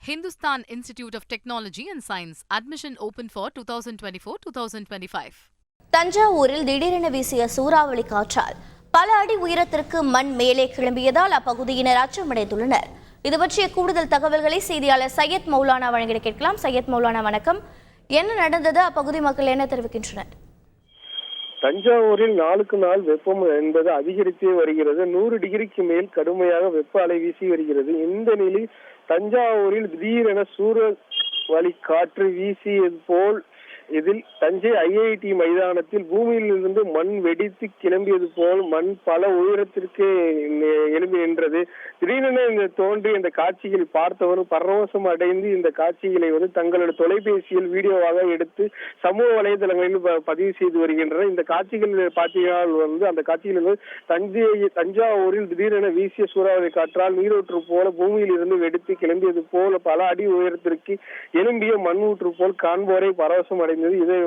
Hindustan Institute of Technology and Science. Admission open for 2024-2025. தஞ்சாவூரில் திடீரென வீசிய சூறாவளி காற்றால் பல அடி உயரத்திற்கு மண் மேலே கிளம்பியதால் அப்பகுதியினர் அச்சமடைந்துள்ளனர். இது பற்றிய கூடுதல் தகவல்களை செய்தியாளர் சையத் மௌலானா வழங்கிட கேட்கலாம். சையத் மௌலானா வணக்கம். என்ன நடந்தது? அப்பகுதி மக்கள் என்ன தெரிவிக்கின்றனர்? தஞ்சாவூரில் நாளுக்கு நாள் வெப்பம் என்பது அதிகரித்தே வருகிறது. 100 டிகிரிக்கு மேல் கடுமையாக வெப்ப அலை வீசி வருகிறது. இந்த நிலையில் தஞ்சாவூரில் திடீரென சூறாவளி காற்று வீசியது போல் இதில் தஞ்சை ஐஐடி மைதானத்தில் பூமியிலிருந்து மண் வெடித்து கிளம்பியது போல் மண் பல உயரத்திற்கு எழும்பி நின்றது. திடீரென இந்த தோன்றிய இந்த காட்சிகளை பார்த்தவரும் பரவசம் அடைந்து இந்த காட்சிகளை தங்களோட தொலைபேசியில் வீடியோவாக எடுத்து சமூக வலைதளங்களில் பதிவு செய்து வருகின்றனர். இந்த காட்சிகள் பார்த்தீங்கன்னா அந்த காட்சிகள் தஞ்சாவூரில் திடீரென வீசிய சூறாவளி காற்றால் நீரூற்று போல பூமியில் இருந்து வெடித்து கிளம்பியது போல பல அடி உயரத்திற்கு எழும்பிய மண் ஊற்று போல் காண்போரை பரவசம் அடை இதை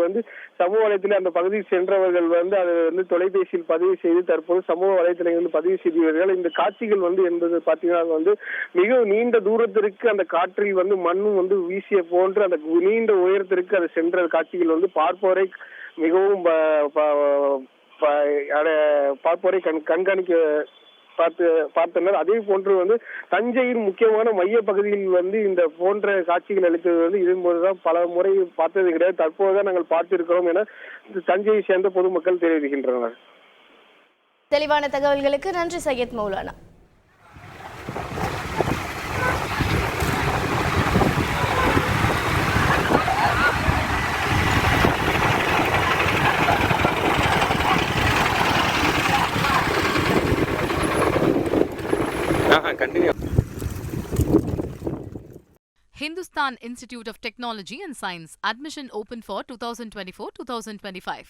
சமூக வலைத்தில் அந்த பகுதியில் சென்றவர்கள் அதை தொலைபேசியில் பதிவு செய்து தற்போது சமூக வலைதளங்களில் பதிவு செய்தவர்கள். இந்த காட்சிகள் என்பது பாத்தீங்கன்னா மிக நீண்ட தூரத்திற்கு அந்த காற்றில் மண்ணும் வீசிய போன்று அந்த நீண்ட உயரத்திற்கு அது சென்ற காட்சிகள் பார்ப்போரை மிகவும் பார்ப்போரை கண்காணிக்க பார்த்தனர். அதே போன்று தஞ்சையின் முக்கியமான மைய பகுதியில் இந்த போன்ற காட்சிகள் அளித்தது இதன் போதுதான் பல முறை பார்த்தது கிடையாது. தற்போதுதான் நாங்கள் பார்த்திருக்கிறோம் என தஞ்சையை சேர்ந்த பொதுமக்கள் தெரிவிக்கின்றனர். தெளிவான தகவல்களுக்கு நன்றி Syed Maulana. Hindustan Institute of Technology and Science. Admission open for 2024-2025.